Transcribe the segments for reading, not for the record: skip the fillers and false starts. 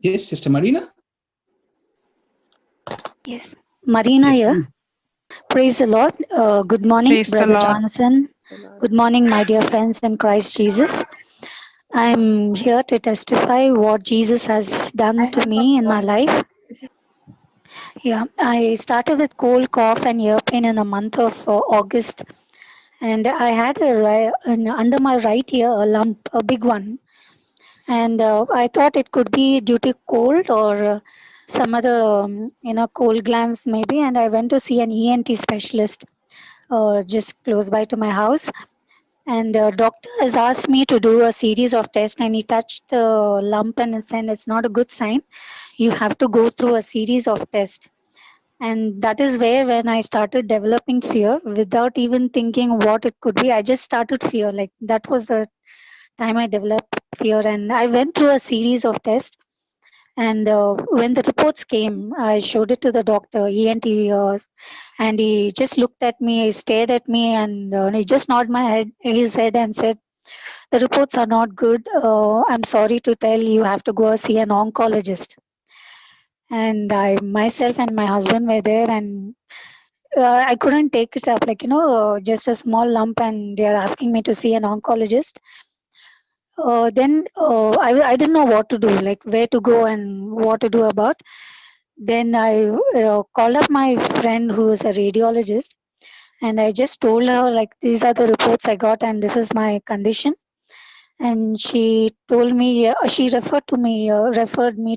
Yes, Sister Marina. Yes, Marina Yes, here. please. Praise the Lord. Good morning, Praise the Brother Lord. Johnson. Good morning, my dear friends in Christ Jesus. I'm here to testify what Jesus has done to me in my life. Yeah, I started with cold, cough, and ear pain in the month of August, and I had under my right ear a lump, a big one, and I thought it could be due to cold or some other, cold glands maybe. And I went to see an ENT specialist just close by to my house. And doctor has asked me to do a series of tests, and he touched the lump and said it's not a good sign. You have to go through a series of tests. And that is where when I started developing fear without even thinking what it could be. I just started fear. Like that was the time I developed fear. And I went through a series of tests. And when the reports came, I showed it to the doctor, ENT, and he just looked at me, he stared at me, and he just nodded his head and said, "The reports are not good. I'm sorry to tell you, have to go see an oncologist." And I myself and my husband were there, and I couldn't take it up. Like, just a small lump, and they are asking me to see an oncologist. Then I didn't know what to do, like where to go and what to do about. Then I called up my friend who is a radiologist, and I just told her, like, these are the reports I got and this is my condition. And she told me, she referred me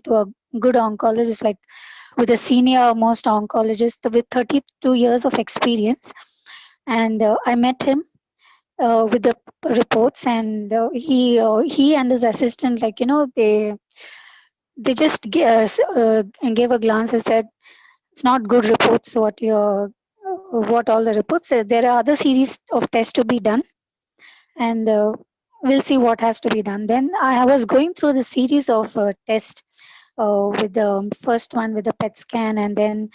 to a good oncologist, like with a senior most oncologist with 32 years of experience. And I met him with the reports, and he and his assistant, like, they just gave a glance and said, it's not good reports what all the reports. There are other series of tests to be done, and we'll see what has to be done. Then I was going through the series of tests with the first one with the PET scan, and then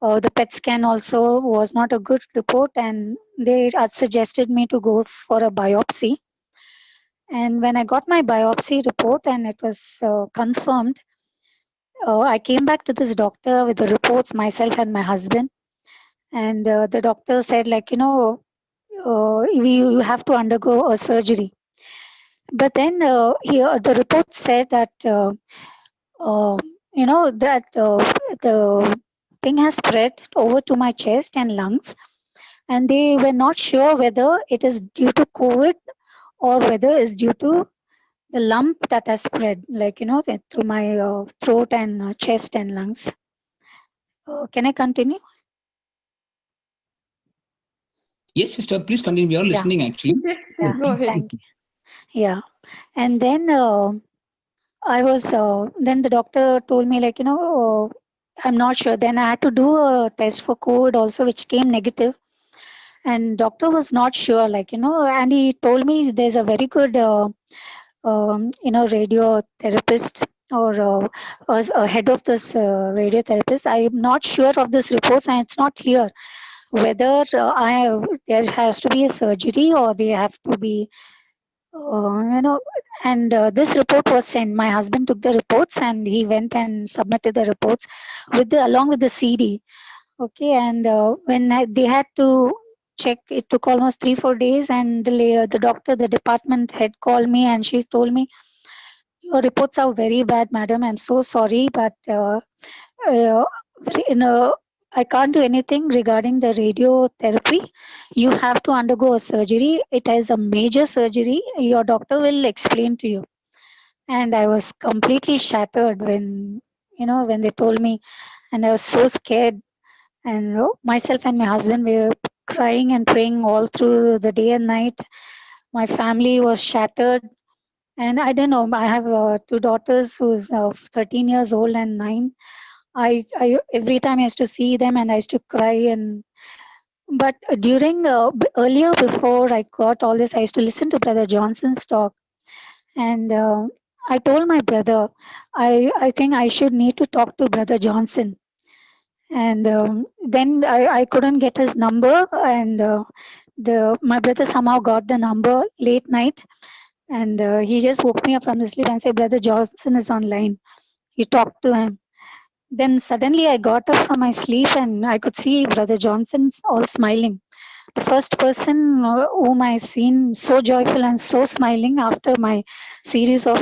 the PET scan also was not a good report, and they suggested me to go for a biopsy. And when I got my biopsy report and it was confirmed, I came back to this doctor with the reports, myself and my husband. And the doctor said, like, you have to undergo a surgery. But then here the report said that, uh, that the thing has spread over to my chest and lungs. And they were not sure whether it is due to COVID or whether it's due to the lump that has spread, like, through my throat and chest and lungs. Can I continue? Yes, sister, please continue. We are Yeah. listening actually. Yeah. Go ahead. Thank you. Yeah. And then then the doctor told me, like, I'm not sure. Then I had to do a test for COVID also, which came negative. And doctor was not sure, like, and he told me there's a very good, radiotherapist, or was a head of this radiotherapist. I'm not sure of this reports, and it's not clear whether there has to be a surgery or they have to be, and this report was sent. My husband took the reports and he went and submitted the reports along with the CD. Okay, and when they had to check, it took almost 3-4 days, and the doctor, the department head, called me and she told me, your reports are very bad, madam. I'm so sorry, but uh, I can't do anything regarding the radiotherapy. You have to undergo a surgery. It is a major surgery. Your doctor will explain to you. And I was completely shattered when they told me, and I was so scared. And myself and my husband were crying and praying all through the day and night. My family was shattered. And I don't know, I have two daughters who's 13 years old and 9. I every time I used to see them and I used to cry. And but during earlier, before I got all this, I used to listen to Brother Johnson's talk. And I told my brother, I think I should need to talk to Brother Johnson. And then I couldn't get his number, and my brother somehow got the number late night. And he just woke me up from the sleep and said, Brother Johnson is online. You talked to him. Then suddenly I got up from my sleep and I could see Brother Johnson all smiling. The first person whom I seen so joyful and so smiling after my series of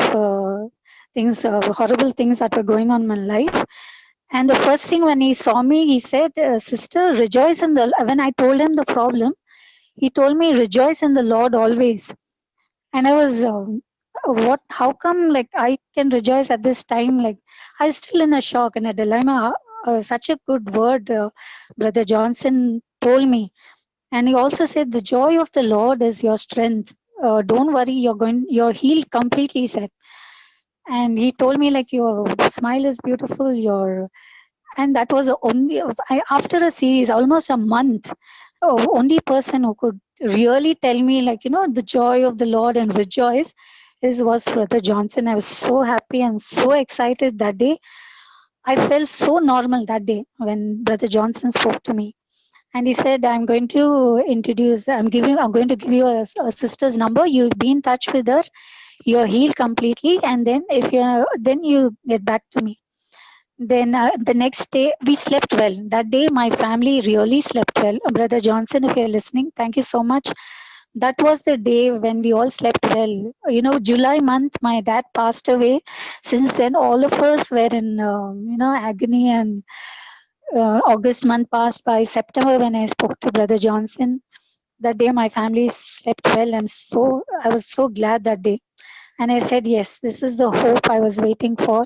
things, horrible things that were going on in my life. And the first thing when he saw me, he said, "Sister, rejoice in the." When I told him the problem, he told me, "Rejoice in the Lord always." And I was, what? How come? Like I can rejoice at this time? Like I was still in a shock and a dilemma. Such a good word, Brother Johnson told me. And he also said, "The joy of the Lord is your strength. Don't worry, you're healed completely." He said, and he told me like your smile is beautiful. And that was the only after a series, almost a month, only person who could really tell me like the joy of the Lord and rejoice was Brother Johnson. I was so happy and so excited that day. I felt so normal that day when Brother Johnson spoke to me. And he said, I'm going to I'm going to give you a sister's number. You be in touch with her. You're healed completely. And then then you get back to me. Then the next day we slept well. That day my family really slept well. Brother Johnson, if you're listening, thank you so much. That was the day when we all slept well. July month, my dad passed away. Since then, all of us were in, agony, and August month passed by. September, when I spoke to Brother Johnson, that day my family slept well. I was so glad that day. And I said, yes, this is the hope I was waiting for.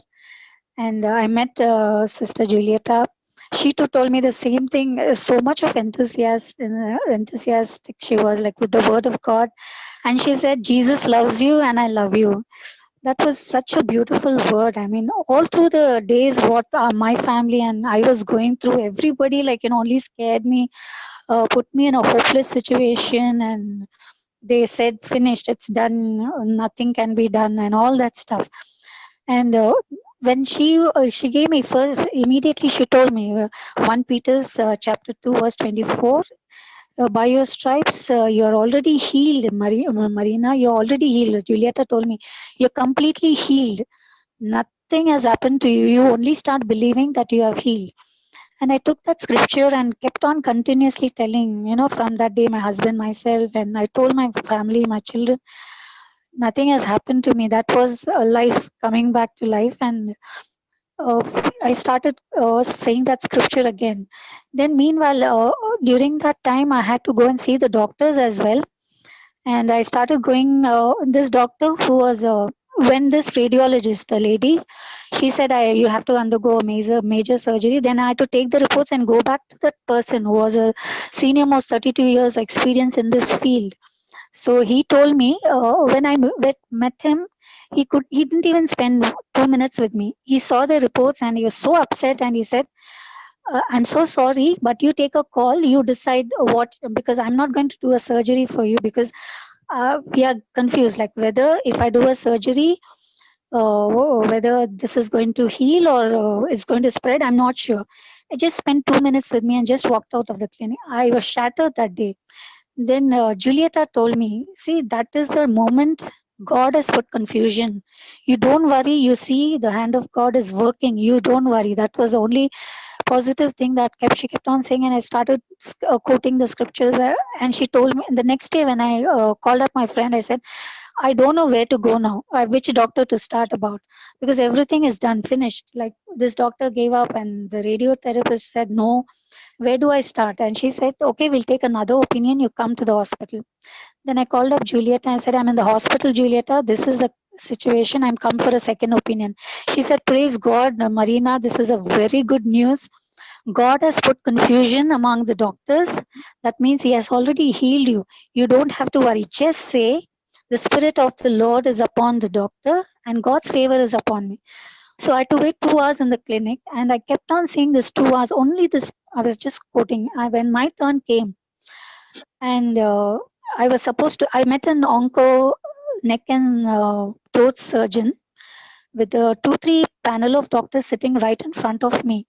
And I met Sister Julieta. She too told me the same thing. So much of enthusiastic she was, like with the word of God. And she said, Jesus loves you and I love you. That was such a beautiful word. I mean, all through the days, what my family and I was going through, everybody only scared me, put me in a hopeless situation, and they said, finished, it's done, nothing can be done, and all that stuff. And when she gave me first, immediately she told me, 1 Peter's chapter 2 verse 24, by your stripes you're already healed, Marina, you're already healed. Julieta told me, you're completely healed. Nothing has happened to you. You only start believing that you have healed. And I took that scripture and kept on continuously telling, from that day, my husband, myself, and I told my family, my children, nothing has happened to me. That was life coming back to life. And I started saying that scripture again. Then, meanwhile, during that time, I had to go and see the doctors as well. And I started going. This doctor who was when this radiologist, a lady, she said, "You have to undergo a major surgery." Then I had to take the reports and go back to that person who was a senior, most 32 years experience in this field. So he told me when I met him, he didn't even spend 2 minutes with me. He saw the reports and he was so upset, and he said, "I'm so sorry, but you take a call. You decide what, because I'm not going to do a surgery for you, because we are confused, like whether if I do a surgery, whether this is going to heal or it's going to spread. I'm not sure." I just spent 2 minutes with me and just walked out of the clinic. I was shattered that day. Then Julieta told me, see, that is the moment God has put confusion. You don't worry. You see, the hand of God is working. You don't worry. That was the only positive thing that she kept on saying. And I started quoting the scriptures. And she told me, the next day when I called up my friend, I said, I don't know where to go now, which doctor to start about, because everything is done, finished. Like this doctor gave up, and the radiotherapist said, no, where do I start? And she said, okay, we'll take another opinion. You come to the hospital. Then I called up Julieta and I said, I'm in the hospital, Julieta. This is the situation. I'm come for a second opinion. She said, praise God, Marina, this is a very good news. God has put confusion among the doctors. That means He has already healed you. You don't have to worry. Just say, the Spirit of the Lord is upon the doctor and God's favor is upon me. So I had to wait 2 hours in the clinic, and I kept on saying this 2 hours. Only this, I was just quoting. When my turn came, and I was supposed to, I met an onco neck and throat surgeon with a 2-3 panel of doctors sitting right in front of me.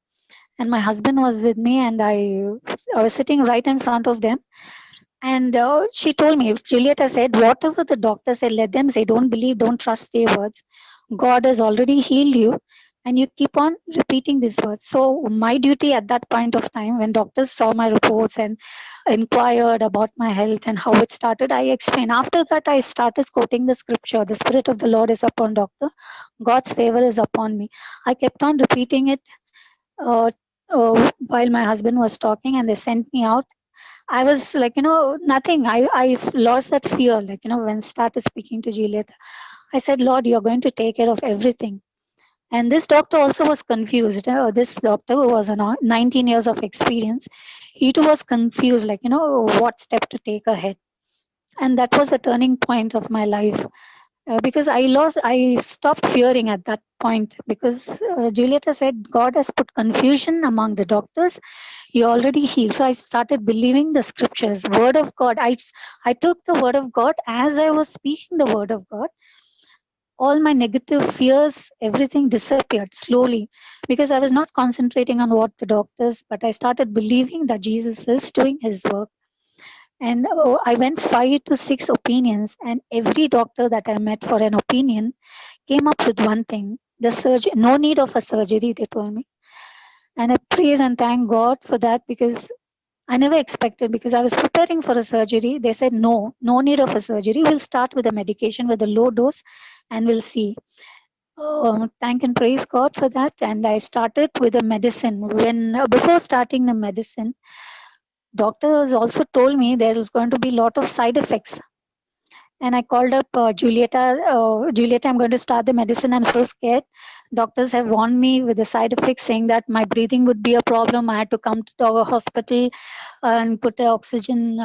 And my husband was with me, and I was sitting right in front of them. And she told me, Julieta said, whatever the doctor said, let them say, don't believe, don't trust their words. God has already healed you. And you keep on repeating these words. So my duty at that point of time, when doctors saw my reports and inquired about my health and how it started, I explained. After that, I started quoting the scripture, the Spirit of the Lord is upon doctor, God's favor is upon me. I kept on repeating it uh, while my husband was talking, and they sent me out. I was like, nothing. I lost that fear. Like, when I started speaking to Juliet, I said, Lord, you're going to take care of everything. And this doctor also was confused. This doctor who was 19 years of experience, he too was confused, like, what step to take ahead. And that was the turning point of my life. Because I stopped fearing at that point, because Julieta said, God has put confusion among the doctors. You already healed. So I started believing the scriptures, word of God. I took the word of God as I was speaking the word of God. All my negative fears, everything disappeared slowly, because I was not concentrating on what the doctors, but I started believing that Jesus is doing his work. And I went 5 to 6 opinions, and every doctor that I met for an opinion came up with one thing: the surgery, no need of a surgery, they told me. And I praise and thank God for that, because I never expected, because I was preparing for a surgery. They said, no need of a surgery. We'll start with a medication with a low dose and we'll see. Oh, thank and praise God for that. And I started with the medicine. When before starting the medicine, doctors also told me there was going to be a lot of side effects. And I called up Julieta. Julieta, I'm going to start the medicine. I'm so scared. Doctors have warned me with the side effects, saying that my breathing would be a problem. I had to come to the hospital and put the oxygen,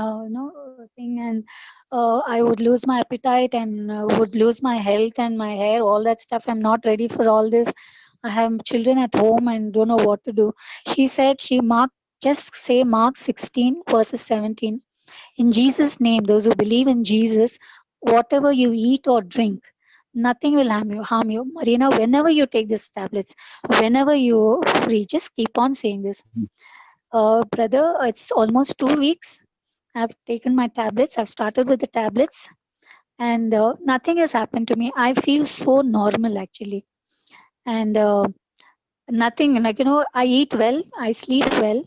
thing, and I would lose my appetite and would lose my health and my hair, all that stuff. I'm not ready for all this. I have children at home and don't know what to do. She said, just say Mark 16 verses 17. In Jesus' name, those who believe in Jesus, whatever you eat or drink, nothing will harm you. Marina, whenever you take these tablets, whenever you're free, just keep on saying this. Brother, it's almost 2 weeks. I've taken my tablets. I've started with the tablets, and nothing has happened to me. I feel so normal, actually. And nothing, like, I eat well, I sleep well.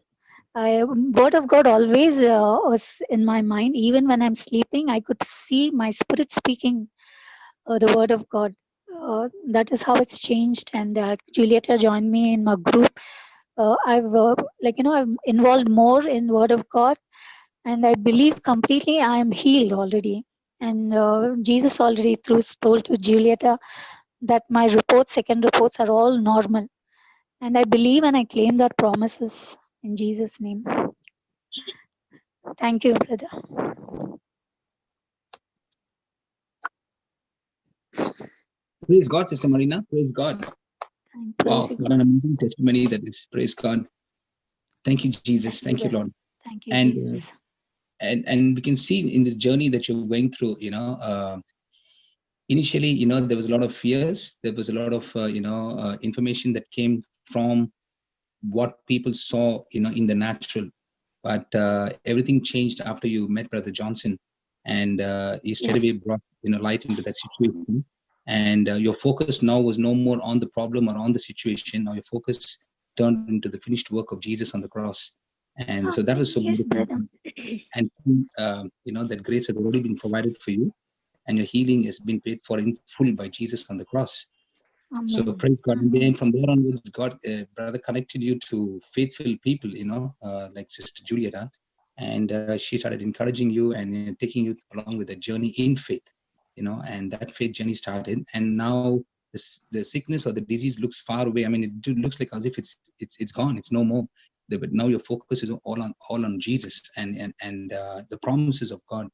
Word of God always was in my mind. Even when I'm sleeping, I could see my spirit speaking the word of God. That is how it's changed. And Julieta joined me in my group. I'm involved more in word of God, and I believe completely I am healed already. And Jesus already told to Julieta that my reports, second reports, are all normal. And I believe and I claim that promises in Jesus' name. Thank you, brother. Praise God, Sister Marina. Praise God. Wow, what an amazing testimony that is. Praise God. Thank you, Jesus. Thank you, Lord. Thank you, And Jesus. and we can see in this journey that you're going through, initially, there was a lot of fears. There was a lot of, information that came from what people saw, in the natural. But everything changed after you met Brother Johnson, and he straight away brought, light into that situation. And your focus now was no more on the problem or on the situation. Now your focus turned into the finished work of Jesus on the cross. And so that was so beautiful. And that grace had already been provided for you, and your healing has been paid for in full by Jesus on the cross. Amen. So praise God. And then from there onwards, God, brother, connected you to faithful people, like Sister Julieta, and she started encouraging you and taking you along with a journey in faith, and that faith journey started. And now the sickness or the disease looks far away. I mean, it looks like as if it's gone, it's no more. But now your focus is all on Jesus and the promises of God,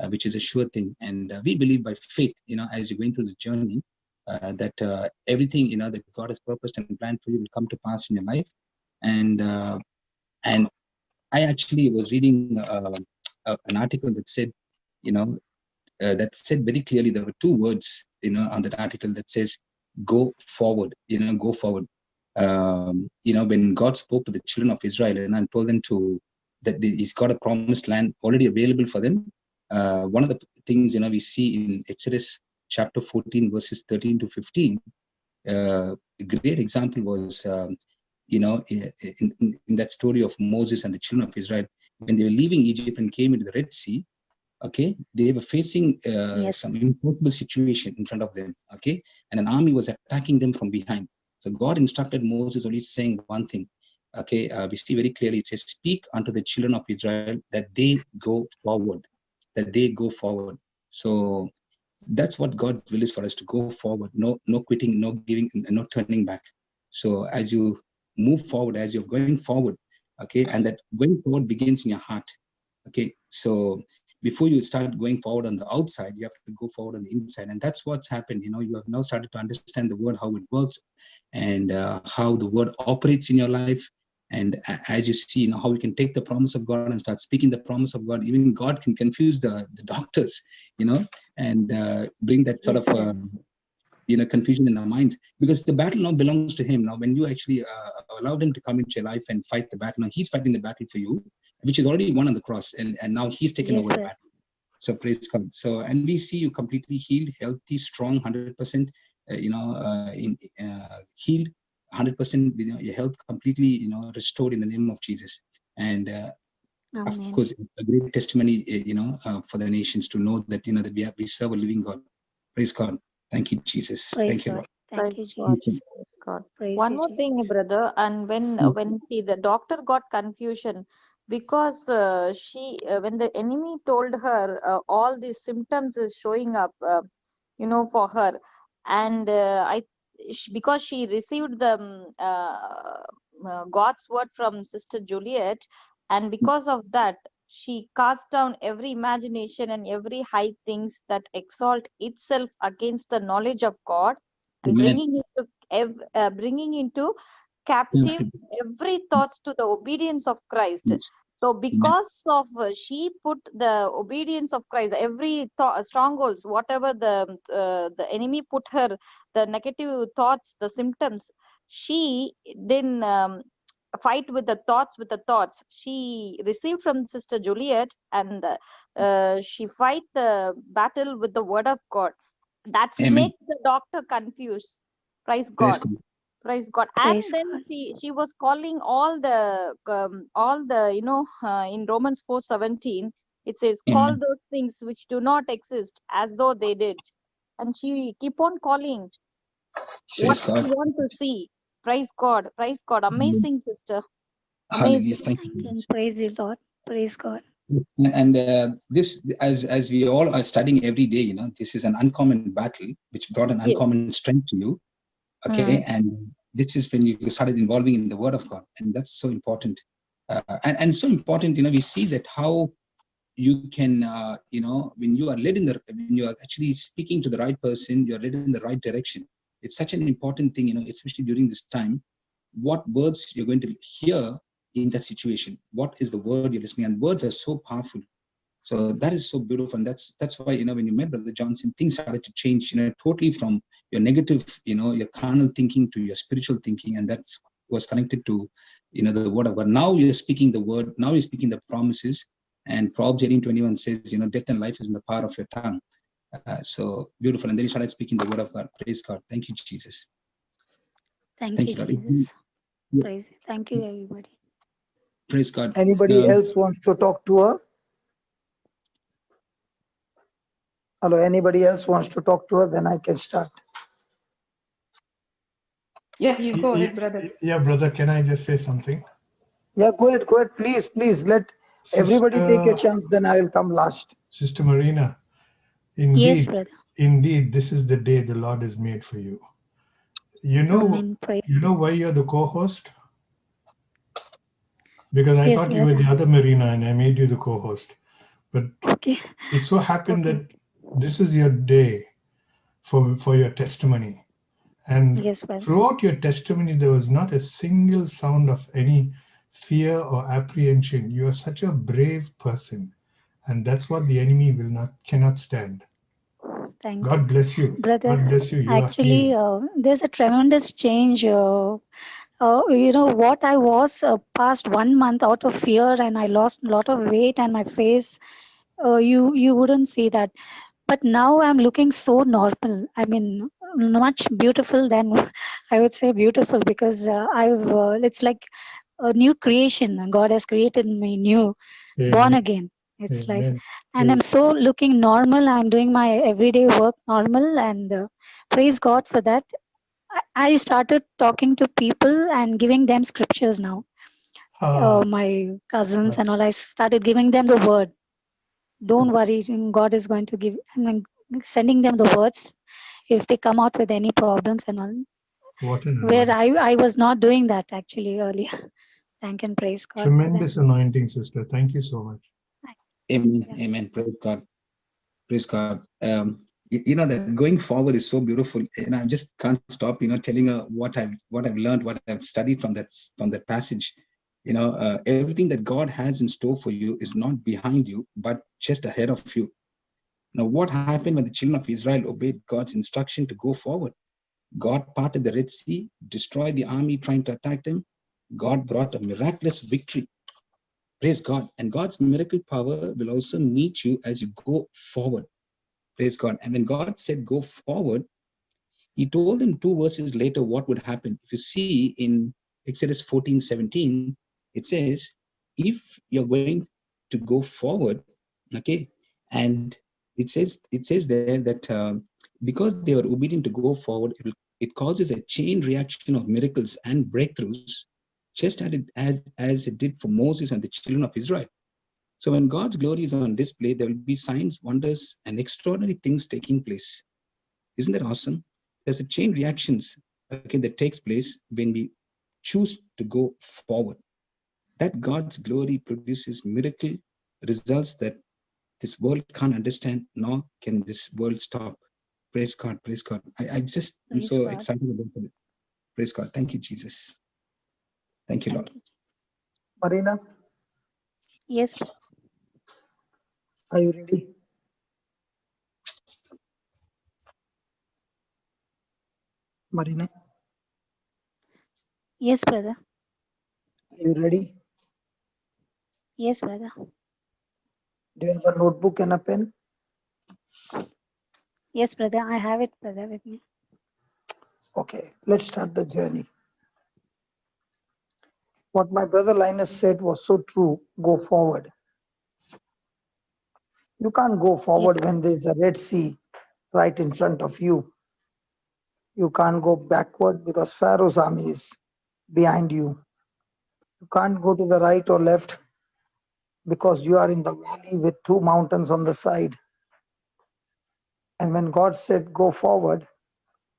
which is a sure thing. And we believe by faith, as you're going through the journey, that everything that God has purposed and planned for you will come to pass in your life. And I actually was reading an article that said, that said very clearly, there were two words, on that article that says, "Go forward." Go forward. When God spoke to the children of Israel and told them that He's got a promised land already available for them. One of the things we see in Exodus chapter 14 verses 13 to 15, a great example was, in that story of Moses and the children of Israel, when they were leaving Egypt and came into the Red Sea. Okay, they were facing some impossible situation in front of them. Okay, and an army was attacking them from behind. So God instructed Moses only saying one thing. Okay, we see very clearly, it says, speak unto the children of Israel that they go forward, that they go forward. So that's what God's will is for us, to go forward. No quitting, no giving, no turning back. So as you move forward, as you're going forward, okay, and that going forward begins in your heart. Okay, so before you start going forward on the outside, you have to go forward on the inside. And that's what's happened. You have now started to understand the word, how it works, and how the word operates in your life. And as you see, how we can take the promise of God and start speaking the promise of God. Even God can confuse the doctors, and bring that sort of confusion in our minds, because the battle now belongs to him. Now, when you actually allowed him to come into your life and fight the battle, now he's fighting the battle for you, which is already won on the cross, and now he's taken over the battle. So praise God. So, and we see you completely healed, healthy, strong, 100%, healed, 100%, your health completely, restored in the name of Jesus. And of course, a great testimony, for the nations to know that, that we serve a living God. Praise God. Thank you, Jesus. Praise Thank you, God. Lord. Thank you, Jesus. God. Praise One you, more thing, Jesus. brother, and when the doctor got confusion, because when the enemy told her all these symptoms is showing up, for her, and because she received the God's word from Sister Juliet, and because of that, she cast down every imagination and every high things that exalt itself against the knowledge of God, and bringing into captive every thoughts to the obedience of Christ. So because of she put the obedience of Christ, every strongholds, whatever the enemy put her, the negative thoughts, the symptoms, she then fight with the thoughts she received from Sister Juliet, and she fight the battle with the word of God. That's make the doctor confused. Praise God. Praise God. And then she was calling all the in Romans 4:17 it says, call those things which do not exist as though they did. And she keep on calling what you want to see. Praise God. Praise God. Amazing, sister. Amazing. Thank you. Praise you, Lord. Praise God. And this, as we all are studying every day, this is an uncommon battle which brought an uncommon strength to you. Okay, and this is when you started involving in the Word of God, and that's so important. And so important, we see that how you can, when you are when you are actually speaking to the right person, you are led in the right direction. It's such an important thing, especially during this time, what words you're going to hear in that situation. What is the word you're listening? And words are so powerful. So that is so beautiful. And that's why, when you met Brother Johnson, things started to change, totally from your negative, your carnal thinking to your spiritual thinking. And that was connected to, the word of God. Now you're speaking the word, now you're speaking the promises. And Proverbs 18:21 says, death and life is in the power of your tongue. So beautiful. And then you started speaking the word of God. Praise God. Thank you, Jesus. Thank you, Jesus. Praise you. Thank you, everybody. Praise God. Anybody else wants to talk to her? Hello, anybody else wants to talk to her? Then I can start. Yeah, you go ahead, brother. Yeah, brother, can I just say something? Yeah, go ahead, please. Let everybody take a chance, then I will come last. Sister Marina, indeed, yes, brother. Indeed, this is the day the Lord has made for you. You know why you're the co-host? Because I thought you were the other Marina and I made you the co-host. But it so happened that this is your day for your testimony. And throughout your testimony, there was not a single sound of any fear or apprehension. You are such a brave person. And that's what the enemy cannot stand. Thank God bless you. Brother, God bless you. actually, there's a tremendous change. What I was past 1 month out of fear, and I lost a lot of weight and my face, you wouldn't see that. But now I'm looking so normal. I mean, much beautiful than I would say beautiful, because it's like a new creation. God has created me new, born again. It's like, and I'm so looking normal. I'm doing my everyday work normal, and praise God for that. I started talking to people and giving them scriptures now. My cousins and all, I started giving them the word. Don't worry, God is going to give. I'm sending them the words if they come out with any problems and all. Where I was not doing that actually earlier. Thank and praise God. Tremendous anointing, sister. Thank you so much. Amen. Yes. Amen. Praise God. Praise God. That going forward is so beautiful, and I just can't stop, telling her what I've learned, what I've studied from that passage. Everything that God has in store for you is not behind you, but just ahead of you. Now, what happened when the children of Israel obeyed God's instruction to go forward? God parted the Red Sea, destroyed the army trying to attack them. God brought a miraculous victory. Praise God. And God's miracle power will also meet you as you go forward. Praise God. And when God said go forward, he told them 2 verses later what would happen. If you see in Exodus 14:17, it says, if you're going to go forward, okay, and it says there that because they were obedient to go forward, it causes a chain reaction of miracles and breakthroughs, just as it did for Moses and the children of Israel. So when God's glory is on display, there will be signs, wonders, and extraordinary things taking place. Isn't that awesome? There's a chain reactions, okay, that takes place when we choose to go forward. That God's glory produces miracle results that this world can't understand, nor can this world stop. Praise God, praise God. I'm so excited about it. Praise God. Thank you, Jesus. Thank you, Lord. Marina? Yes. Are you ready? Marina? Yes, brother. Are you ready? Yes, brother. Do you have a notebook and a pen? Yes, brother. I have it, brother, with me. Okay, let's start the journey. What my brother Linus said was so true. Go forward. You can't go forward when there's a Red Sea right in front of you. You can't go backward because Pharaoh's army is behind you. You can't go to the right or left because you are in the valley with 2 mountains on the side. And when God said, go forward,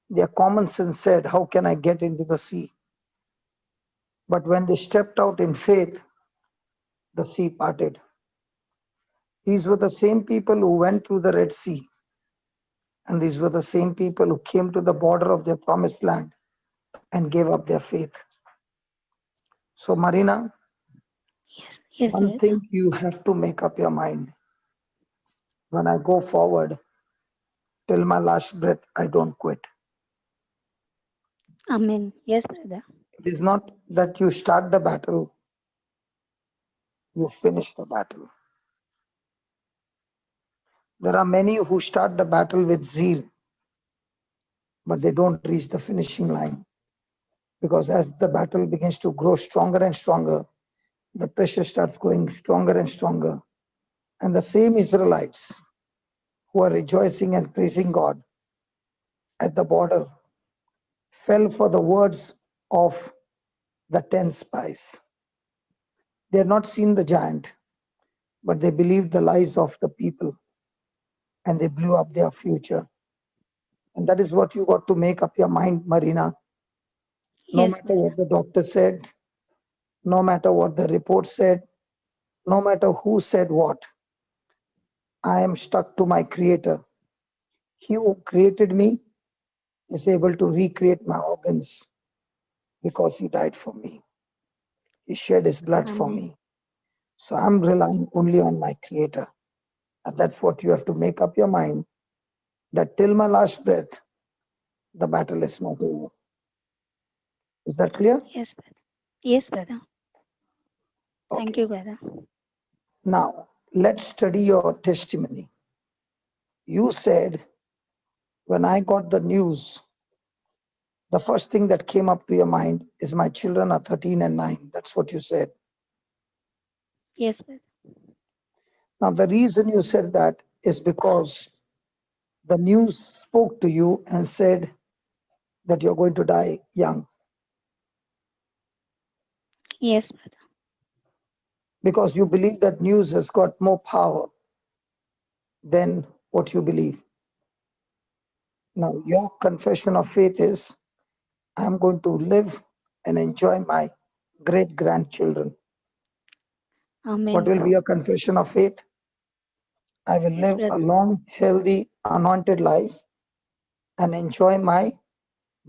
their common sense said, how can I get into the sea? But when they stepped out in faith, the sea parted. These were the same people who went through the Red Sea. And these were the same people who came to the border of their promised land and gave up their faith. So, Marina, yes, one thing you have to make up your mind. When I go forward, till my last breath, I don't quit. Amen. Yes, brother. It is not that you start the battle, you finish the battle. There are many who start the battle with zeal, but they don't reach the finishing line. Because as the battle begins to grow stronger and stronger, the pressure starts growing stronger and stronger. And the same Israelites who are rejoicing and praising God at the border fell for the words of the 10 spies. They had not seen the giant, but they believed the lies of the people and they blew up their future. And that is what you got to make up your mind, Marina. No matter what the doctor said, no matter what the report said, no matter who said what, I am stuck to my creator. He who created me is able to recreate my organs because he died for me. He shed his blood for me. So I'm relying only on my creator. And that's what you have to make up your mind, that till my last breath, the battle is not over. Is that clear? Yes, brother. Yes, brother. Okay. Thank you, brother. Now, let's study your testimony. You said, when I got the news the first thing that came up to your mind is my children are 13 and 9. That's what you said. Yes, brother. Now, the reason you said that is because the news spoke to you and said that you're going to die young. Yes, brother. Because you believe that news has got more power than what you believe. Now, your confession of faith is, I'm going to live and enjoy my great-grandchildren. Amen. What will be your confession of faith? I will live a long, healthy, anointed life and enjoy my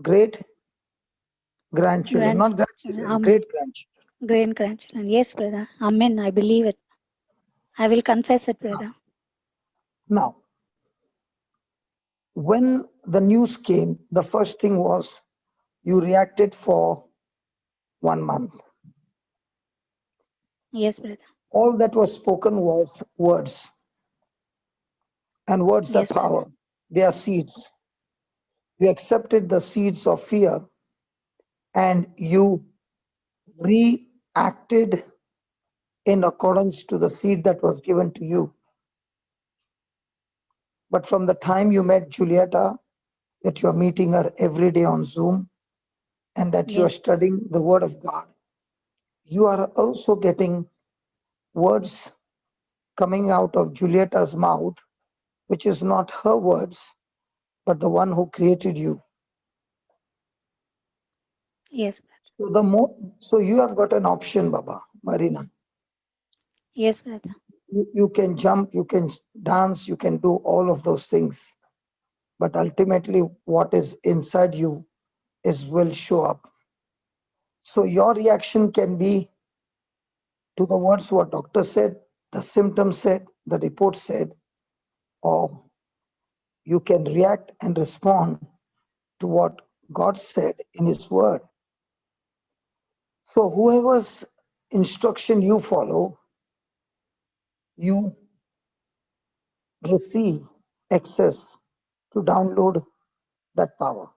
great-grandchildren, not grandchildren, great-grandchildren. Great-grandchildren. Yes, brother. Amen. I believe it. I will confess it, brother. Now, when the news came, the first thing was you reacted for 1 month. Yes, brother. All that was spoken was words. And words are power. They are seeds. You accepted the seeds of fear and you reacted in accordance to the seed that was given to you. But from the time you met Julieta, that you are meeting her every day on Zoom and that you are studying the Word of God, you are also getting words coming out of Julieta's mouth, which is not her words, but the one who created you. Yes. So you have got an option, Baba, Marina. Yes, brother. You can jump, you can dance, you can do all of those things. But ultimately, what is inside you will show up. So your reaction can be to the words what doctor said, the symptoms said, the report said, or you can react and respond to what God said in His Word. So whoever's instruction you follow, you receive access to download that power.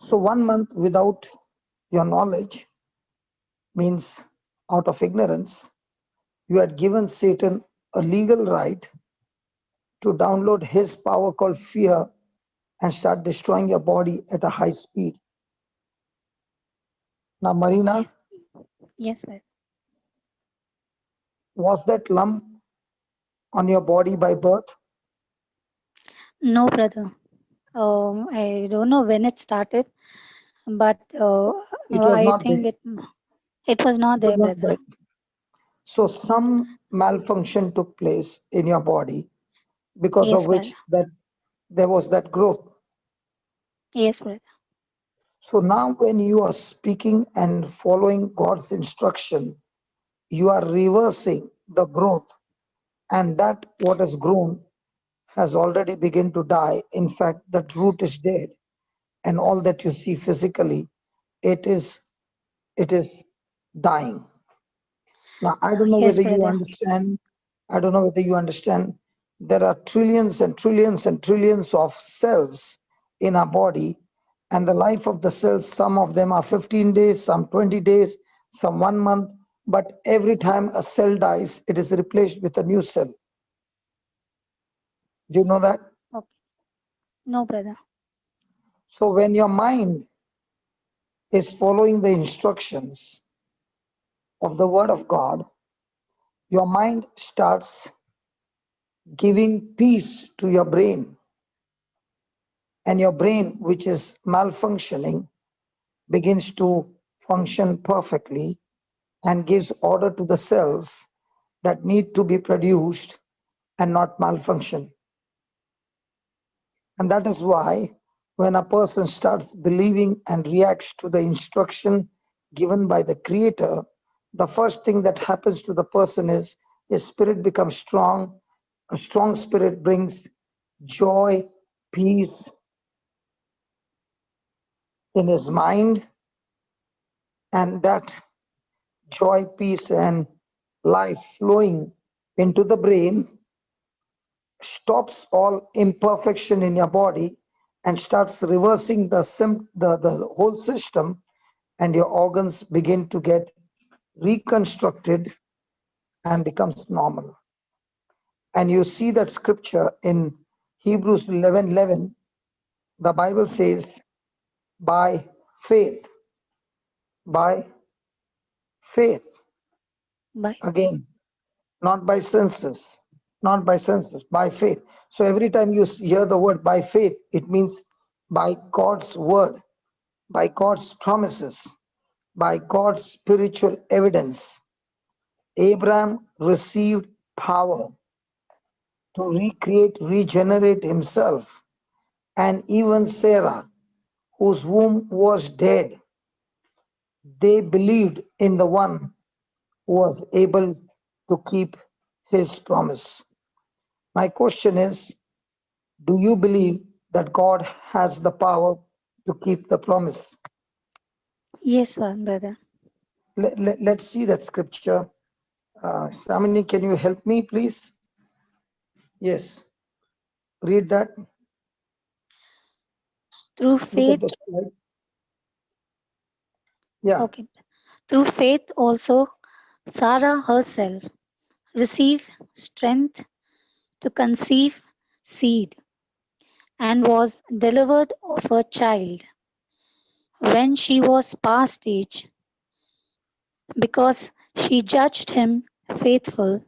So 1 month without your knowledge means out of ignorance, you had given Satan a legal right to download his power called fear and start destroying your body at a high speed. Now, Marina, yes, brother. Was that lump on your body by birth? No, brother. I don't know when it started, but I think it was not there, brother. So some malfunction took place in your body because of which that there was that growth. Yes, brother. So now when you are speaking and following God's instruction, you are reversing the growth, and that what has grown has already begun to die. In fact, that root is dead, and all that you see physically, it is dying. Now, I don't know whether you understand. I don't know whether you understand. There are trillions and trillions and trillions of cells in our body, and the life of the cells, some of them are 15 days, some 20 days, some 1 month, but every time a cell dies, it is replaced with a new cell. Do you know that? Okay. No, brother. So when your mind is following the instructions of the Word of God, your mind starts giving peace to your brain. And your brain, which is malfunctioning, begins to function perfectly and gives order to the cells that need to be produced and not malfunction. And that is why when a person starts believing and reacts to the instruction given by the Creator, the first thing that happens to the person is his spirit becomes strong. A strong spirit brings joy, peace in his mind, and that joy, peace, and life flowing into the brain stops all imperfection in your body and starts reversing the whole system, and your organs begin to get reconstructed and becomes normal. And you see that scripture in Hebrews 11:11. The Bible says, by faith, by faith. Again, not by senses, not by senses, by faith. So every time you hear the word by faith, it means by God's word, by God's promises, by God's spiritual evidence. Abraham received power to recreate, regenerate himself. And even Sarah, whose womb was dead, they believed in the one who was able to keep his promise. My question is, do you believe that God has the power to keep the promise? Yes, brother. Let's see that scripture. Samini, can you help me, please? Yes. Read that. Through faith. Yeah. Okay. Through faith also, Sarah herself received strength to conceive seed and was delivered of a child when she was past age, because she judged him faithful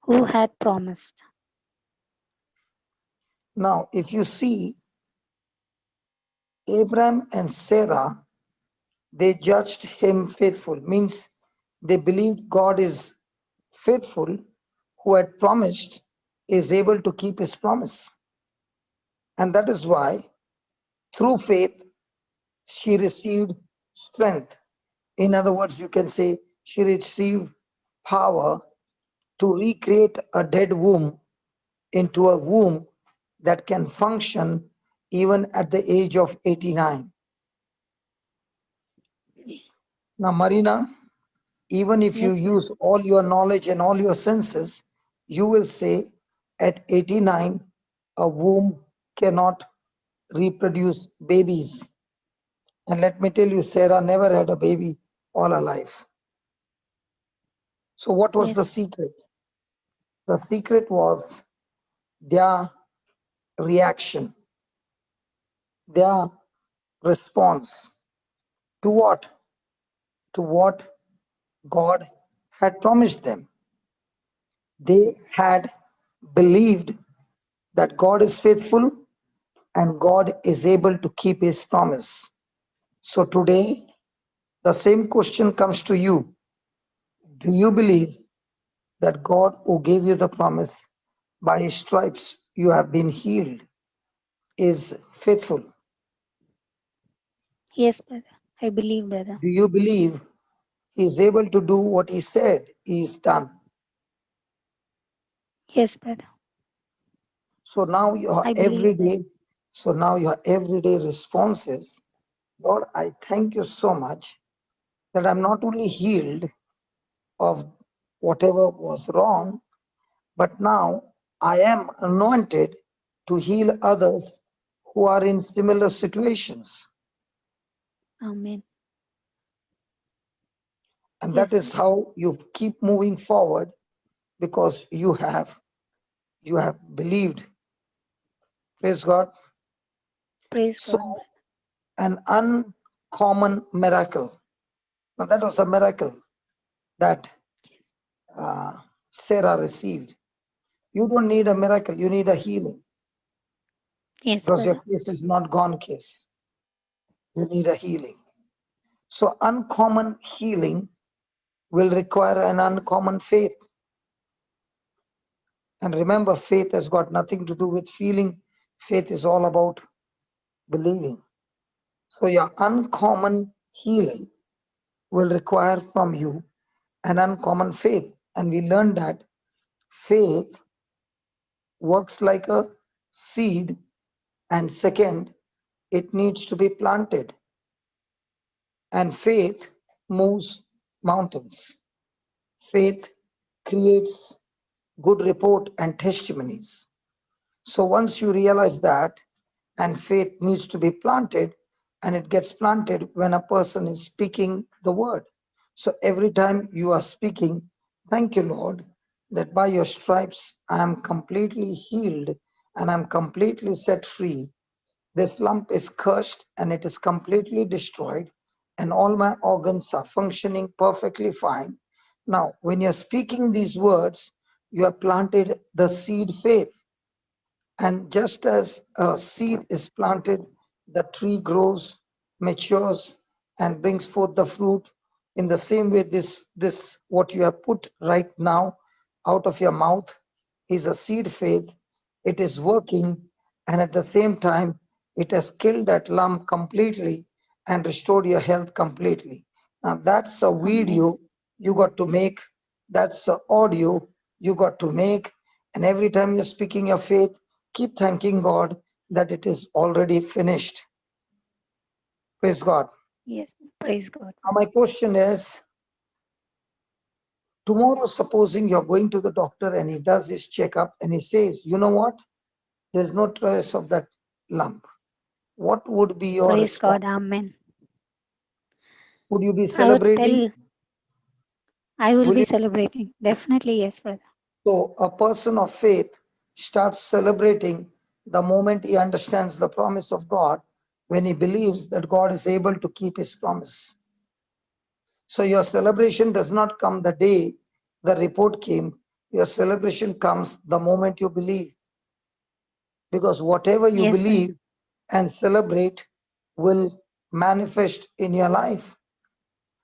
who had promised. Now, if you see, Abraham and Sarah, they judged him faithful, means they believed God is faithful, who had promised is able to keep his promise. And that is why, through faith, she received strength. In other words, you can say she received power to recreate a dead womb into a womb that can function even at the age of 89. Now, Marina, even if you use all your knowledge and all your senses, you will say at 89, a womb cannot reproduce babies. And let me tell you, Sarah never had a baby all her life. So what was the secret? The secret was their reaction, their response to what? To what God had promised them. They had believed that God is faithful and God is able to keep his promise. So today, the same question comes to you. Do you believe that God who gave you the promise, by his stripes you have been healed, is faithful? Yes, brother. I believe, brother. Do you believe he is able to do what he said he is done? Yes, brother. So now your everyday response is, Lord, I thank you so much that I'm not only healed of whatever was wrong, but now I am anointed to heal others who are in similar situations. Amen. And that is how you keep moving forward, because you have believed. Praise God. Praise God. So an uncommon miracle. Now that was a miracle that Sarah received. You don't need a miracle, you need a healing. Yes, because brother. your case is not gone case. You need a healing. So uncommon healing will require an uncommon faith. And remember, faith has got nothing to do with feeling. Faith is all about believing. So your uncommon healing will require from you an uncommon faith. And we learned that faith works like a seed, and second, it needs to be planted. And faith moves mountains. Faith creates good report and testimonies. So once you realize that, and faith needs to be planted, and it gets planted when a person is speaking the word. So every time you are speaking, thank you, Lord, that by your stripes I am completely healed and I'm completely set free. This lump is cursed and it is completely destroyed, and all my organs are functioning perfectly fine. Now, when you're speaking these words, you have planted the seed faith. And just as a seed is planted, the tree grows, matures, and brings forth the fruit. In the same way, this what you have put right now out of your mouth is a seed faith. It is working, and at the same time, it has killed that lump completely and restored your health completely. Now that's a video you got to make. That's the audio you got to make. And every time you're speaking your faith, keep thanking God that it is already finished. Praise God. Yes, praise God. Now my question is, tomorrow supposing you're going to the doctor and he does his checkup and he says, you know what, there's no trace of that lump. What would be your praise response? God, amen. Would you be celebrating? I will be celebrating. Definitely, yes, brother. So a person of faith starts celebrating the moment he understands the promise of God, when he believes that God is able to keep his promise. So your celebration does not come the day the report came. Your celebration comes the moment you believe. Because whatever you believe and celebrate will manifest in your life.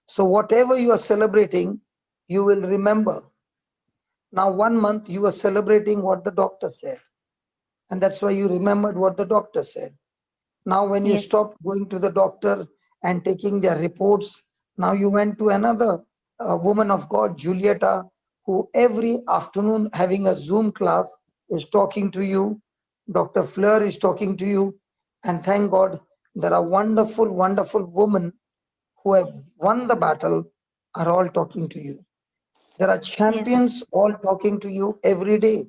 So whatever you are celebrating, you will remember. Now 1 month you are celebrating what the doctor said. And that's why you remembered what the doctor said. Now when you stopped going to the doctor and taking their reports, now you went to another woman of God, Julieta, who every afternoon having a Zoom class is talking to you. Dr. Fleur is talking to you. And thank God, there are wonderful, wonderful women who have won the battle are all talking to you. There are champions all talking to you every day.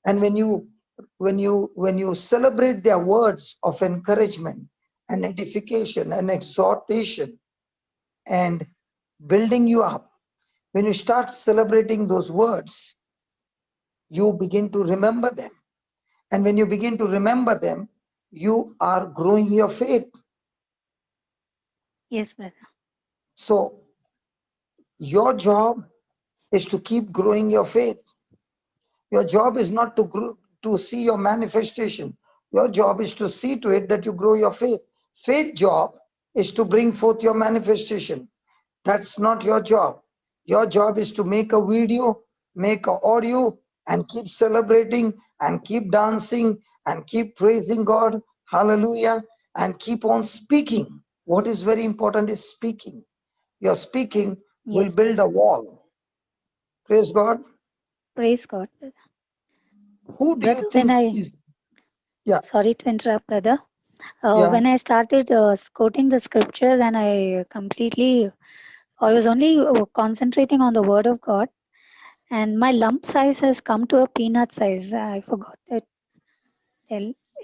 And when you celebrate their words of encouragement and edification and exhortation and building you up, when you start celebrating those words, you begin to remember them. And when you begin to remember them, you are growing your faith. Yes, brother. So your job is to keep growing your faith. Your job is not to grow, to see your manifestation. Your job is to see to it that you grow your faith. Faith job is to bring forth your manifestation. That's not your job. Your job is to make a video, make an audio, and keep celebrating and keep dancing and keep praising God. Hallelujah. And keep on speaking. What is very important is speaking. Your speaking will build a wall. Praise God. Praise God. Who do you think is... Yeah. Sorry to interrupt, brother. When I started quoting the scriptures and I was only concentrating on the word of God, and my lump size has come to a peanut size. I forgot it.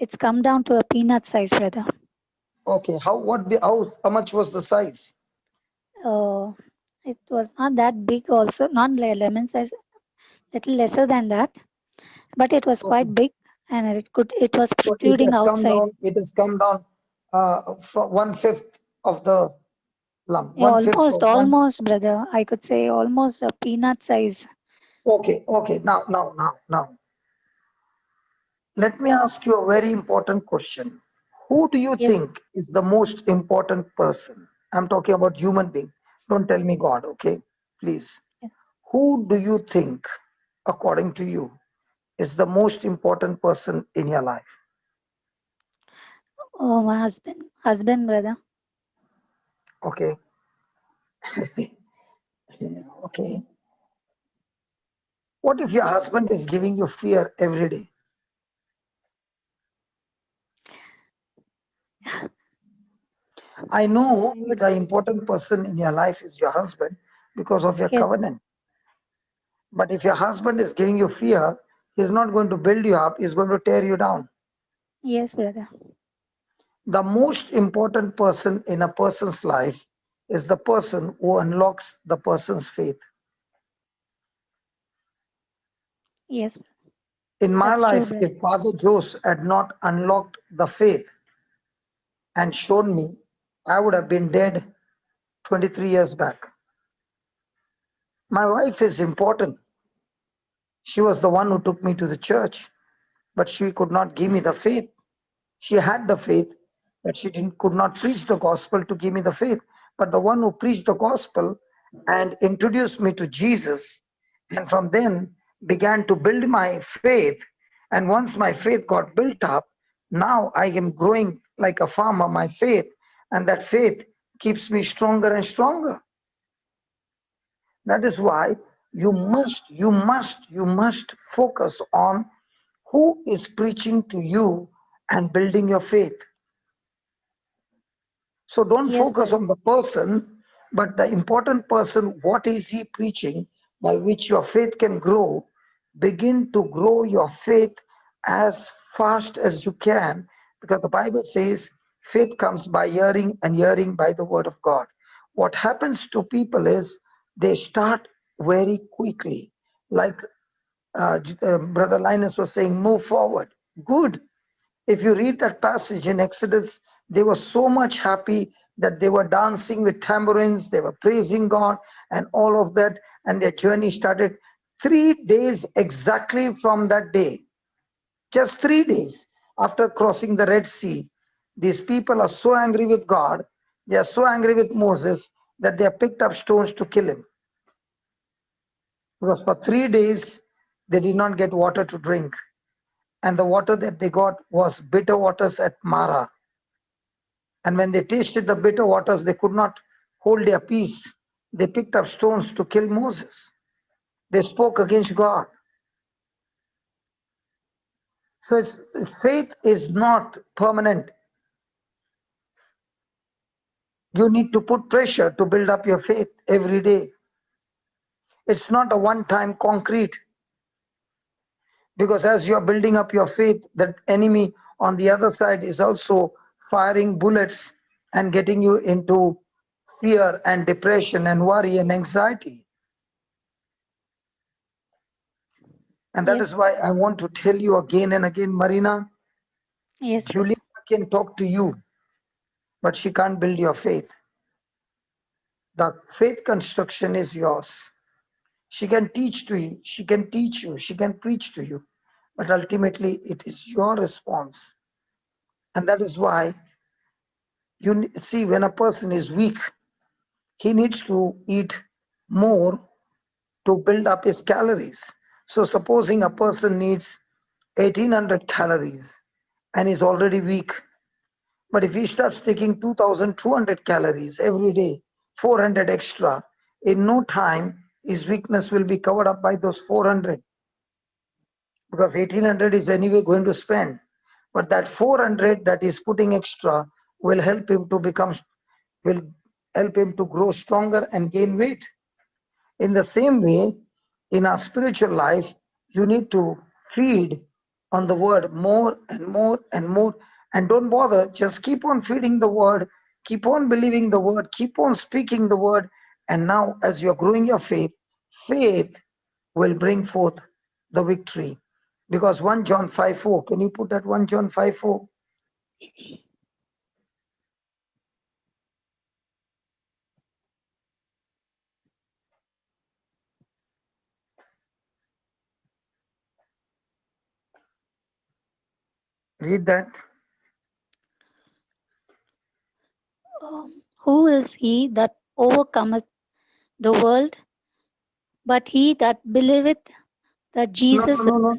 It's come down to a peanut size, brother. Okay, how much was the size? It was not that big also, not lemon size, little lesser than that, but it was quite big, and it was protruding outside. It has come down from 1/5 of the lump. Yeah, almost, brother. I could say almost a peanut size. Okay. Now. Let me ask you a very important question. Who do you think is the most important person? I'm talking about human being. Don't tell me God, okay? Please. Yeah. Who do you think, according to you, is the most important person in your life? Oh, my husband, brother. Okay. Okay. What if your husband is giving you fear every day? I know the important person in your life is your husband because of your covenant. But if your husband is giving you fear, he's not going to build you up, he's going to tear you down. Yes, brother. The most important person in a person's life is the person who unlocks the person's faith. Yes. In my life, if Father Jose had not unlocked the faith and shown me, I would have been dead 23 years back. My wife is important. She was the one who took me to the church, but she could not give me the faith. She had the faith, but she could not preach the gospel to give me the faith. But the one who preached the gospel and introduced me to Jesus, and from then began to build my faith. And once my faith got built up, now I am growing like a farmer, my faith, and that faith keeps me stronger and stronger. That is why you must focus on who is preaching to you and building your faith. So don't focus on the person, but the important person, what is he preaching by which your faith can grow. Begin to grow your faith as fast as you can, because the Bible says faith comes by hearing and hearing by the word of God. What happens to people is they start very quickly. Like Brother Linus was saying, move forward. Good. If you read that passage in Exodus, they were so much happy that they were dancing with tambourines, they were praising God and all of that, and their journey started 3 days exactly from that day. Just 3 days after crossing the Red Sea. These people are so angry with God, they are so angry with Moses that they have picked up stones to kill him. Because for 3 days, they did not get water to drink. And the water that they got was bitter waters at Mara. And when they tasted the bitter waters, they could not hold their peace. They picked up stones to kill Moses. They spoke against God. So faith is not permanent. You need to put pressure to build up your faith every day. It's not a one-time concrete. Because as you're building up your faith, that enemy on the other side is also firing bullets and getting you into fear and depression and worry and anxiety. And that is why I want to tell you again and again, Marina, Julia can talk to you, but she can't build your faith. The faith construction is yours. She can teach to you, she can teach you, she can preach to you, but ultimately it is your response. And that is why you see, when a person is weak, he needs to eat more to build up his calories. So supposing a person needs 1800 calories and is already weak, but if he starts taking 2200 calories every day, 400 extra, in no time his weakness will be covered up by those 400, because 1800 is anyway going to spend. But that 400 that is putting extra will help him to grow stronger and gain weight. In the same way, in our spiritual life, you need to feed on the word more and more and more. And don't bother, just keep on feeding the word, keep on believing the word, keep on speaking the word. And now, as you're growing your faith, faith will bring forth the victory. Because 1 John 5:4, can you put that 1 John 5:4? Read that. Who is he that overcometh the world, but he that believeth that Jesus No.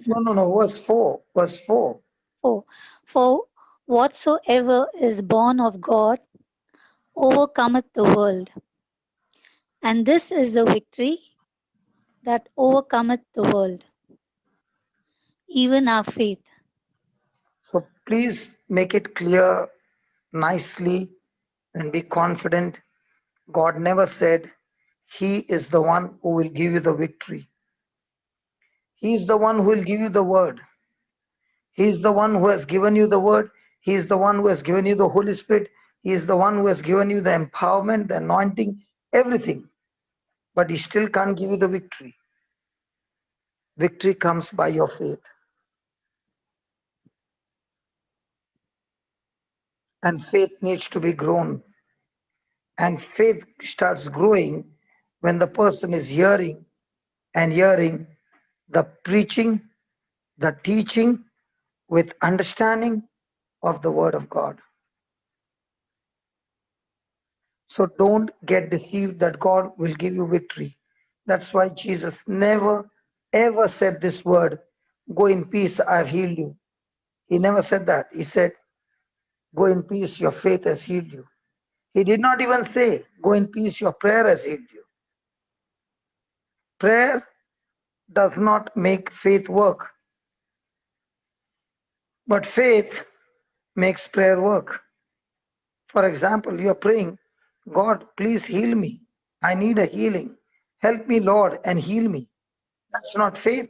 Verse 4. Verse 4. For whatsoever is born of God overcometh the world. And this is the victory that overcometh the world, even our faith. So please make it clear nicely and be confident. God never said He is the one who will give you the victory. He is the one who will give you the word. He is the one who has given you the word. He is the one who has given you the Holy Spirit. He is the one who has given you the empowerment, the anointing, everything. But he still can't give you the victory. Victory comes by your faith. And faith needs to be grown. And faith starts growing when the person is hearing and hearing the preaching, the teaching with understanding of the Word of God. So don't get deceived that God will give you victory. That's why Jesus never ever said this word, go in peace, I have healed you. He never said that. He said, go in peace, your faith has healed you. He did not even say, go in peace, your prayer has healed you. Prayer does not make faith work. But faith makes prayer work. For example, you are praying, God, please heal me. I need a healing. Help me, Lord, and heal me. That's not faith.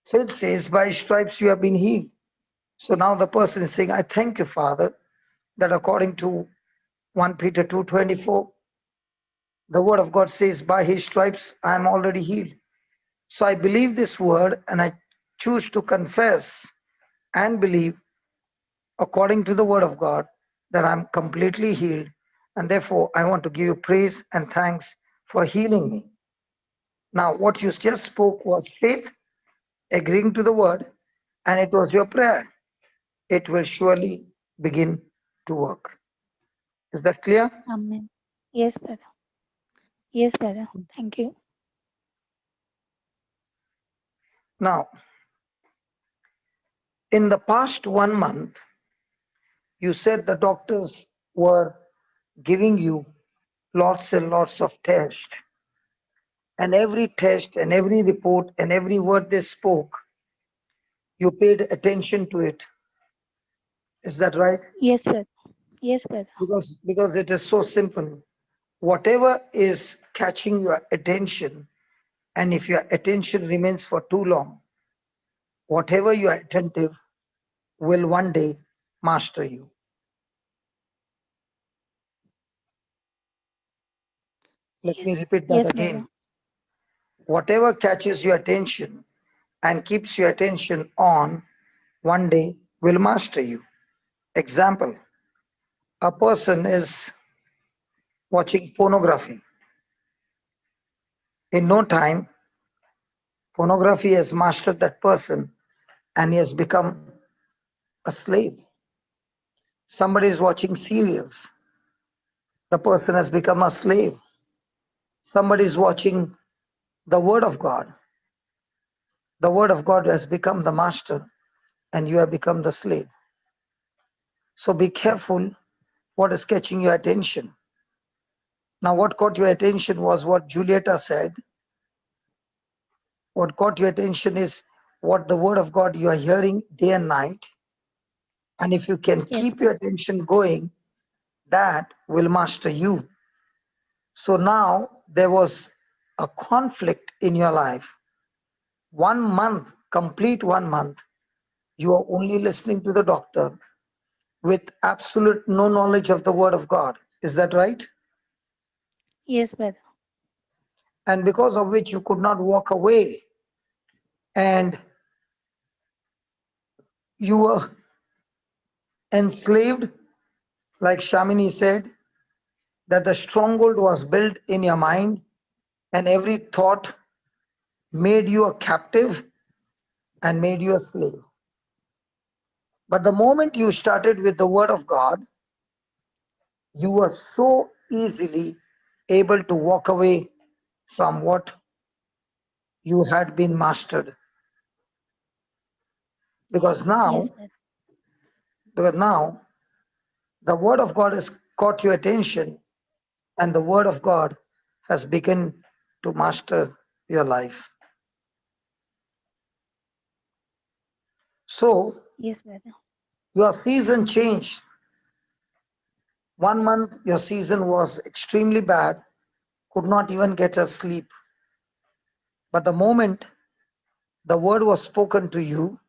Faith says, by stripes you have been healed. So now the person is saying, I thank you, Father, that according to 1 Peter 2:24, the word of God says, by his stripes I am already healed. So I believe this word and I choose to confess and believe according to the word of God that I'm completely healed. And therefore, I want to give you praise and thanks for healing me. Now, what you just spoke was faith, agreeing to the word, and it was your prayer. It will surely begin to work. Is that clear? Amen. Yes, brother. Yes, brother. Thank you. Now, in the past 1 month, you said the doctors were giving you lots and lots of tests. And every test and every report and every word they spoke, you paid attention to it. Is that right? Yes, brother. Yes, brother. Because it is so simple. Whatever is catching your attention, and if your attention remains for too long, whatever you are attentive will one day master you. Let me repeat that again. Brother. Whatever catches your attention and keeps your attention on, one day will master you. Example, a person is watching pornography. In no time, pornography has mastered that person and he has become a slave. Somebody is watching serials. The person has become a slave. Somebody is watching the Word of God. The Word of God has become the master and you have become the slave. So be careful what is catching your attention. Now, what caught your attention was what Julieta said. What caught your attention is what the Word of God you are hearing day and night. And if you can keep your attention going, that will master you. So now there was a conflict in your life. 1 month, complete 1 month, you are only listening to the doctor with absolute no knowledge of the Word of God. Is that right? Yes, brother. And because of which you could not walk away and you were enslaved, like Shamini said, that the stronghold was built in your mind and every thought made you a captive and made you a slave. But the moment you started with the Word of God, you were so easily able to walk away from what you had been mastered. Because now, the Word of God has caught your attention and the Word of God has begun to master your life. So, your season changed. 1 month, your season was extremely bad, could not even get a sleep. But the moment the word was spoken to you,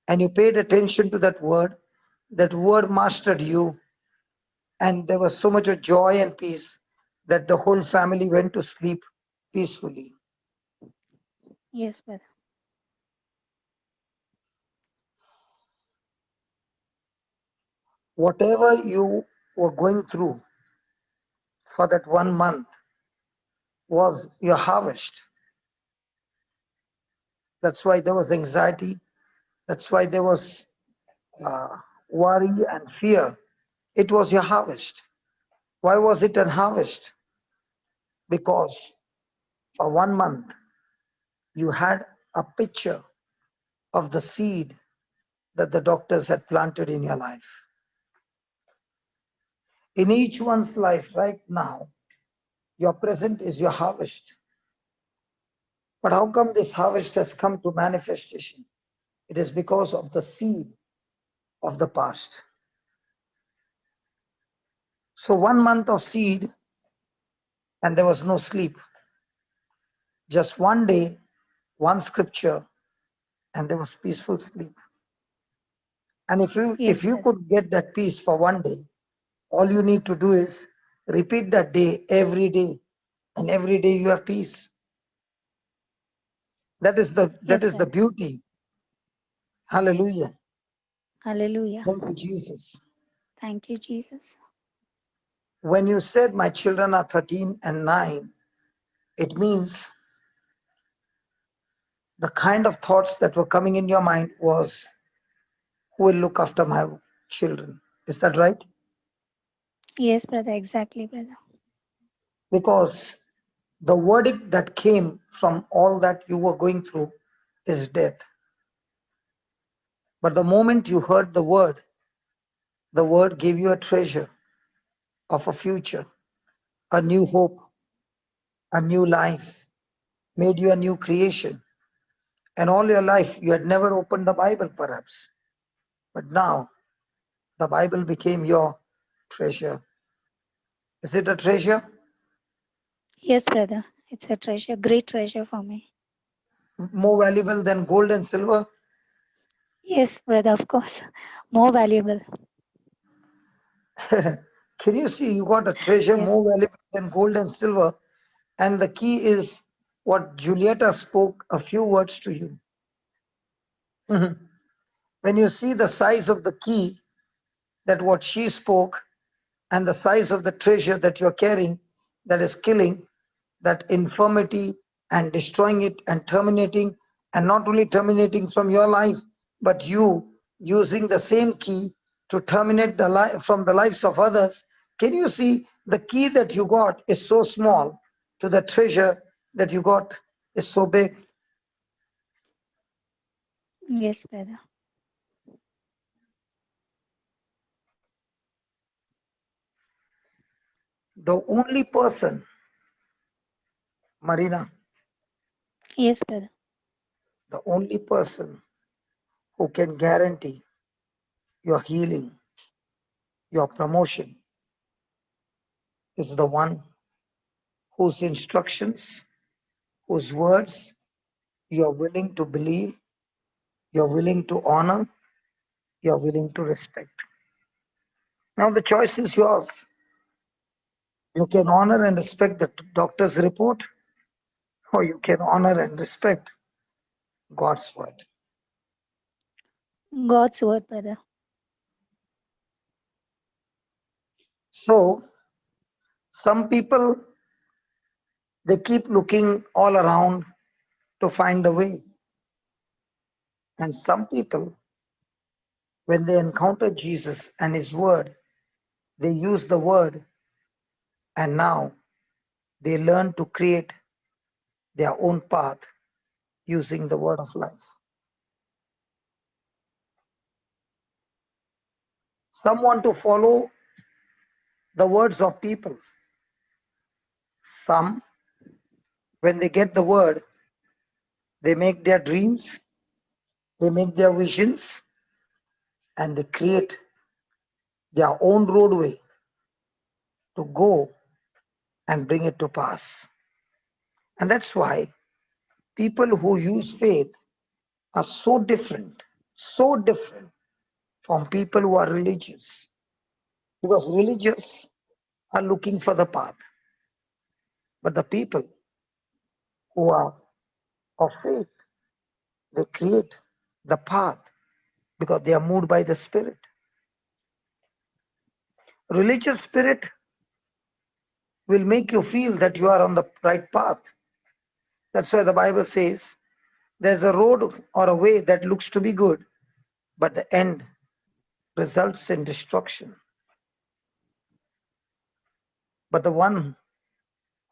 and you paid attention to that word mastered you, and there was so much of joy and peace that the whole family went to sleep peacefully. Yes, brother. Whatever you were going through for that 1 month was your harvest. That's why there was anxiety. That's why there was worry and fear. It was your harvest. Why was it a harvest? Because for 1 month, you had a picture of the seed that the doctors had planted in your life. In each one's life right now, your present is your harvest. But how come this harvest has come to manifestation? It is because of the seed of the past. So 1 month of seed, and there was no sleep. Just one day, one scripture, and there was peaceful sleep. And if you could get that peace for 1 day, all you need to do is repeat that day every day, and every day you have peace. That is the beauty. Hallelujah. Hallelujah. Thank you, Jesus. Thank you, Jesus. When you said my children are 13 and 9, it means the kind of thoughts that were coming in your mind was, who will look after my children? Is that right? Yes, brother. Exactly, brother. Because the verdict that came from all that you were going through is death. But the moment you heard the word gave you a treasure of a future, a new hope, a new life, made you a new creation. And all your life, you had never opened the Bible, perhaps. But now, the Bible became your treasure. Is it a treasure? Yes, brother. It's a treasure, great treasure for me. More valuable than gold and silver? Yes, brother, of course. More valuable. Can you see you got a treasure more valuable than gold and silver? And the key is what Julieta spoke a few words to you. When you see the size of the key, that what she spoke, and the size of the treasure that you're carrying, that is killing that infirmity and destroying it and terminating, and not only terminating from your life, but you using the same key to terminate the life from the lives of others. Can you see the key that you got is so small to the treasure that you got is so big? Yes, brother. The only person, Marina, yes, brother, the only person who can guarantee your healing, your promotion, is the one whose instructions, whose words you're willing to believe, you're willing to honor, you're willing to respect. Now the choice is yours. You can honor and respect the doctor's report, or you can honor and respect God's word. God's word, brother. So, some people, they keep looking all around to find the way. And some people, when they encounter Jesus and his word, they use the word, and now they learn to create their own path using the word of life. Some want to follow the words of people. Some, when they get the word, they make their dreams, they make their visions, and they create their own roadway to go and bring it to pass. And that's why people who use faith are so different. so different from people who are religious. Because religious are looking for the path. But the people who are of faith, they create the path because they are moved by the Spirit. Religious spirit will make you feel that you are on the right path. That's why the Bible says there's a road or a way that looks to be good, but the end results in destruction. But the one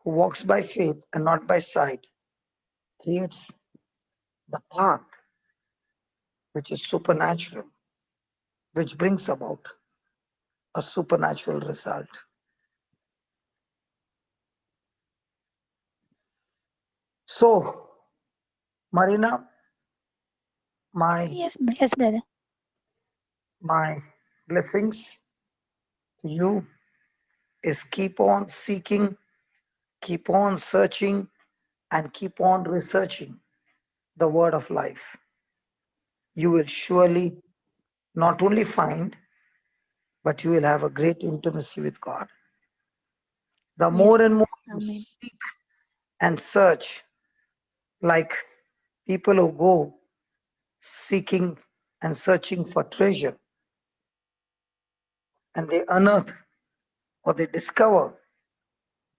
who walks by faith and not by sight creates the path which is supernatural, which brings about a supernatural result. So, Marina, yes, brother. My blessings to you is keep on seeking, keep on searching, and keep on researching the word of life. You will surely not only find, but you will have a great intimacy with God. The more and more you seek and search, like people who go seeking and searching for treasure, and they unearth or they discover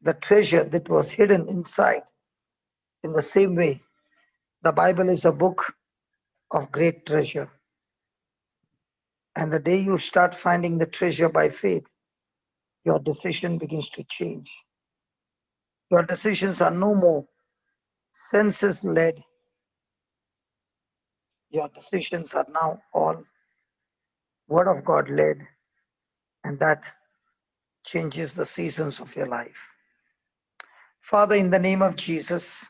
the treasure that was hidden inside. In the same way, the Bible is a book of great treasure. And the day you start finding the treasure by faith, your decision begins to change. Your decisions are no more senses led. Your decisions are now all Word of God led, and that changes the seasons of your life. Father, in the name of Jesus,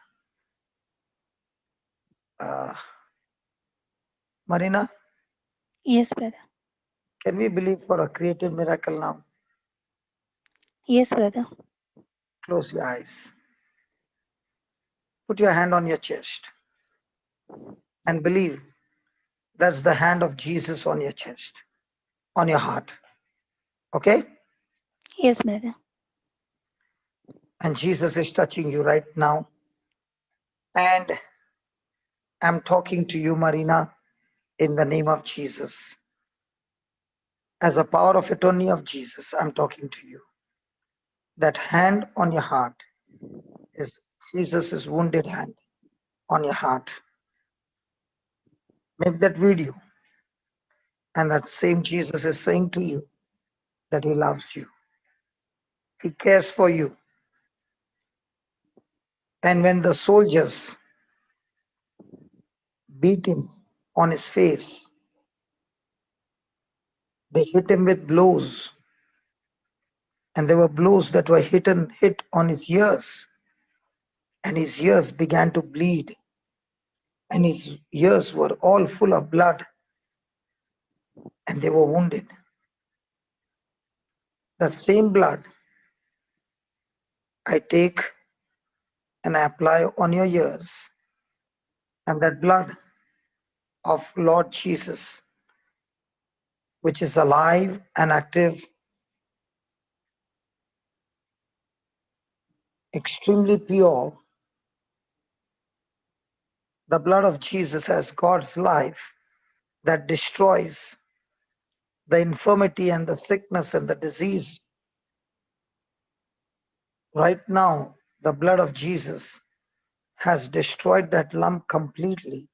Marina? Yes, brother. Can we believe for a creative miracle now? Yes, brother. Close your eyes. Put your hand on your chest and believe that's the hand of Jesus on your chest, on your heart. Okay? Yes, brother. And Jesus is touching you right now. And I'm talking to you, Marina, in the name of Jesus. As a power of attorney of Jesus, I'm talking to you. That hand on your heart is Jesus' wounded hand on your heart. Make that video. And that same Jesus is saying to you that he loves you. He cares for you. And when the soldiers beat him on his face, they hit him with blows. And there were blows that were hit on his ears. And his ears began to bleed. And his ears were all full of blood. And they were wounded. That same blood I take and I apply on your ears. And that blood of Lord Jesus, which is alive and active, extremely pure, the blood of Jesus has God's life that destroys the infirmity and the sickness and the disease. Right now, the blood of Jesus has destroyed that lump completely.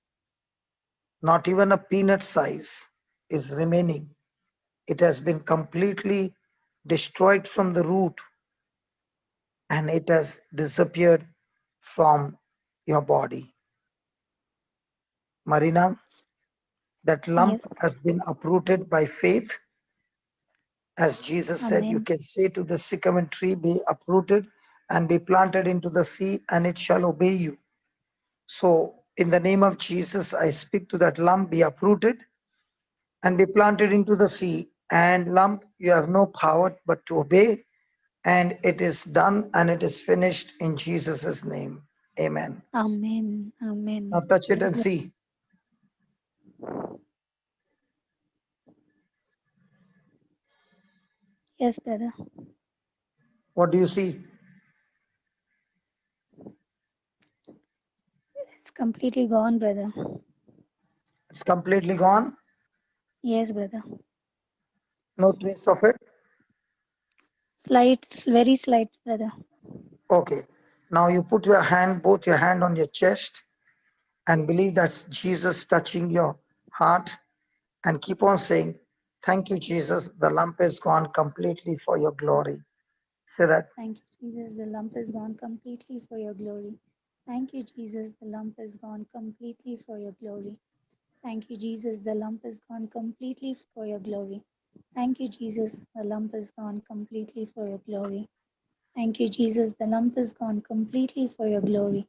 Not even a peanut size is remaining. It has been completely destroyed from the root, and it has disappeared from your body. Marina, that lump has been uprooted by faith. As Jesus said, you can say to the sycamore tree, be uprooted and be planted into the sea, and it shall obey you. So in the name of Jesus, I speak to that lump, be uprooted and be planted into the sea. And lump, you have no power but to obey. And it is done and it is finished in Jesus' name. Amen. Amen. Amen. Now touch it and see. Yes, brother. What do you see? It's completely gone, brother. It's completely gone? Yes, brother. No trace of it? Slight, very slight, brother. Okay. Now you put your hand, both your hand on your chest, and believe that's Jesus touching your heart, and keep on saying, thank you, Jesus. The lump is gone completely for your glory. Say that. Thank you, Jesus. The lump is gone completely for your glory. Thank you, Jesus. The lump is gone completely for your glory. Thank you, Jesus. The lump is gone completely for your glory. Thank you, Jesus. The lump is gone completely for your glory. Thank you, Jesus. The lump is gone completely for your glory.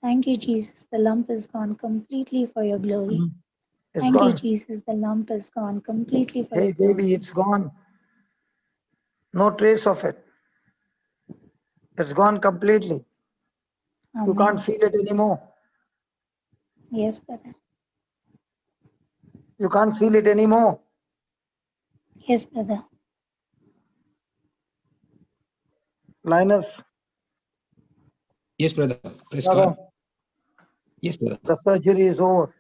Thank you, Jesus. The lump is gone completely for your glory. It's Thank you, gone. Jesus. The lump is gone completely for Hey, your glory. baby, it's gone. No trace of it. It's gone completely. Amen. You can't feel it anymore. Yes, brother. You can't feel it anymore. Yes, brother. Linus. Yes, brother. Praise Brother, God. Yes, brother. the surgery is over.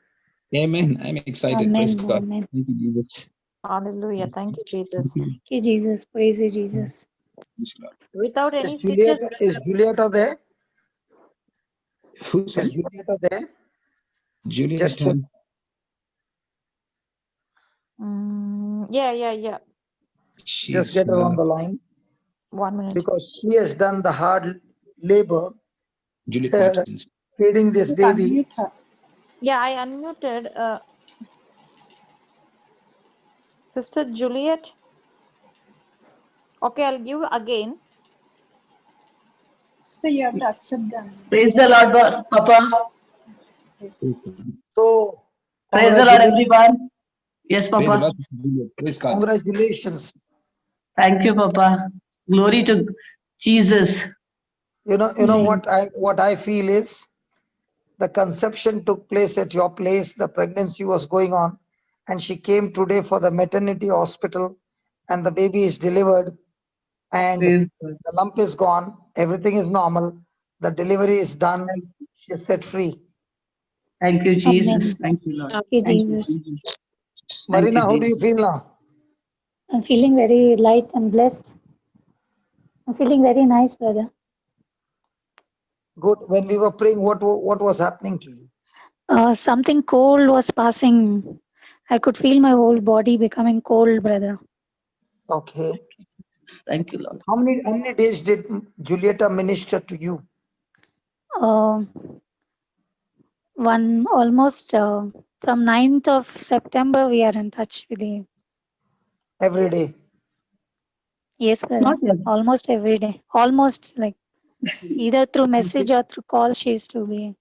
Amen. I'm excited. Amen. Praise God. Amen. Thank you, Jesus. Hallelujah. Thank you, Jesus. Thank you, Jesus. Praise you, Jesus. Praise God. Without any Is stitches. Julieta there? Who Is said? Julieta there? Juliet. Just check. Yeah. Just She's get her on the line. 1 minute. Because she has done the hard labor Juliet Martins. feeding this baby. Yeah, I unmuted. Sister Juliet. Okay, I'll give again. So you have to accept them. Praise the Lord, Papa. So, Praise the Lord, everyone. Yes, Praise the Papa. Lord. Praise God. Congratulations. Thank you, Papa. Glory to Jesus. You know what I feel is the conception took place at your place, the pregnancy was going on, and she came today for the maternity hospital, and the baby is delivered, and Praise God. the lump is gone, everything is normal, the delivery is done, she is set free. Thank you, Jesus. Amen. Thank you, Lord. Thank you, Thank you, Jesus. Jesus. Marina, Thank how you, do you Jesus. feel now? I'm feeling very light and blessed. I'm feeling very nice, brother. Good. When we were praying, what was happening to you? Something cold was passing. I could feel my whole body becoming cold, brother. Okay. Thank you, Lord. How many days did Julieta minister to you? Almost from 9th of September, we are in touch with you. Every day. Yes, brother. Not yet. Almost every day. Almost like either through message or through calls, she used to be.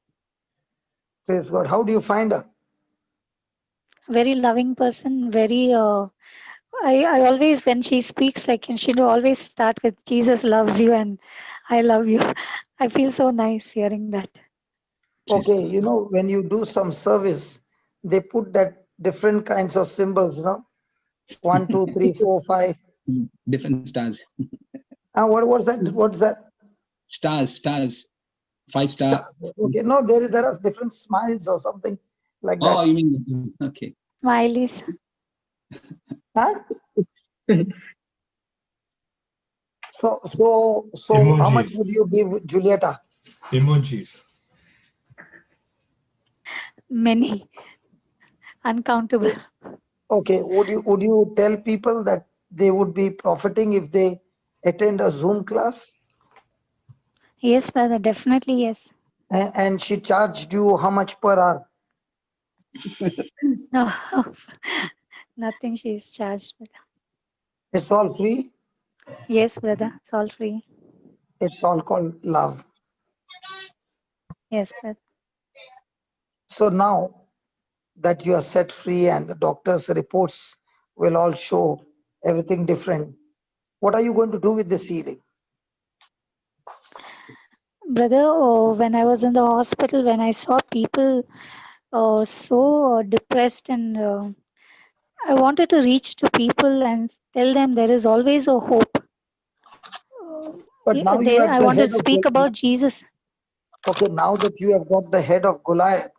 Praise God. How do you find her? Very loving person. Very. I always, when she speaks, like she'll always start with Jesus loves you and I love you. I feel so nice hearing that. Okay, you know, when you do some service, they put that different kinds of symbols, you know, 1, 2, 3, 4, 5. Different stars. What was that? What's that? Stars. 5-star. Okay, no, there are different smiles or something like that. Oh, you mean, okay. Smileys. Huh? So Emojis. how much would you give Julieta? Emojis. Many. Uncountable. Okay, would you tell people that they would be profiting if they attend a Zoom class? Yes, brother, definitely yes. And she charged you how much per hour? No, nothing she is charged with. It's all free? Yes, brother, it's all free. It's all called love. Yes, brother. So now that you are set free and the doctor's reports will all show everything different, what are you going to do with this healing? Brother, when I was in the hospital, when I saw people so depressed and I wanted to reach to people and tell them there is always a hope. But now you have I the want to head of speak about Jesus. Okay, now that you have got the head of Goliath,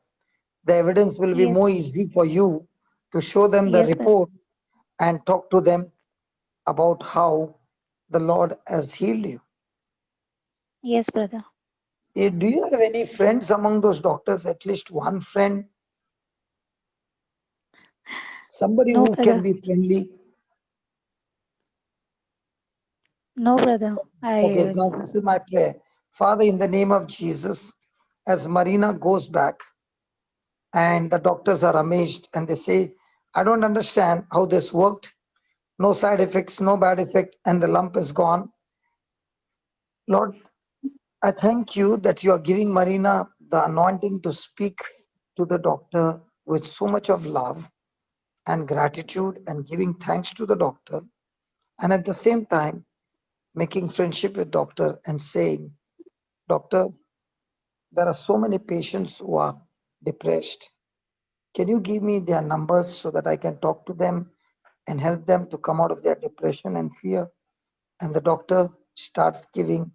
the evidence will be Yes. more easy for you to show them the Yes, report and talk to them about how the Lord has healed you. Yes, brother. Do you have any friends among those doctors? At least one friend? Somebody No, who brother. can be friendly? No, brother. Okay, now this is my prayer. Father, in the name of Jesus, as Marina goes back and the doctors are amazed and they say, I don't understand how this worked. No side effects, no bad effect, and the lump is gone. Lord, I thank you that you are giving Marina the anointing to speak to the doctor with so much of love and gratitude and giving thanks to the doctor. And at the same time, making friendship with doctor and saying, Doctor, there are so many patients who are depressed. Can you give me their numbers so that I can talk to them and help them to come out of their depression and fear? And the doctor starts giving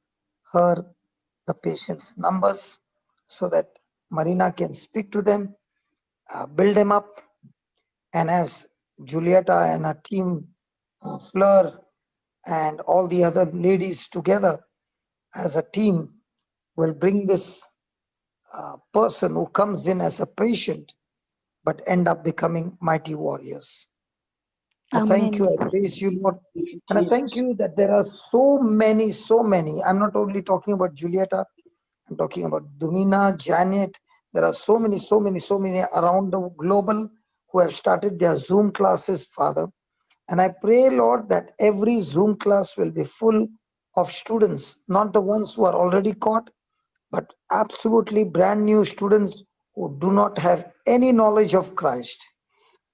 her the patient's numbers so that Marina can speak to them, build them up. And as Julieta and her team, Fleur, and all the other ladies together as a team will bring this person who comes in as a patient but end up becoming mighty warriors. I thank you, I praise you, Lord. And I thank you that there are so many. I'm not only talking about Julieta, I'm talking about Dumina, Janet. There are so many around the global who have started their Zoom classes, Father. And I pray, Lord, that every Zoom class will be full of students, not the ones who are already caught, but absolutely brand new students who do not have any knowledge of Christ.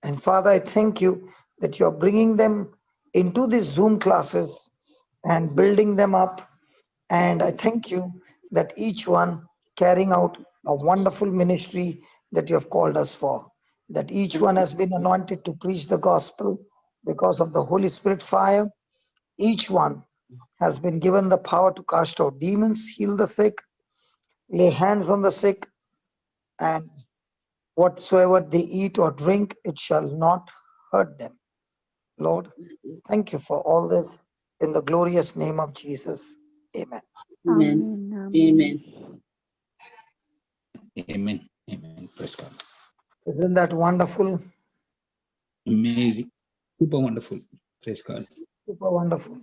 And Father, I thank you that you are bringing them into these Zoom classes and building them up. And I thank you that each one carrying out a wonderful ministry that you have called us for, that each one has been anointed to preach the gospel because of the Holy Spirit fire. Each one has been given the power to cast out demons, heal the sick, lay hands on the sick, and whatsoever they eat or drink, it shall not hurt them. Lord, thank you for all this in the glorious name of Jesus. Amen. Amen. Amen. Amen. Amen. Praise God. Isn't that wonderful? Amazing. Super wonderful. Praise God. Super wonderful.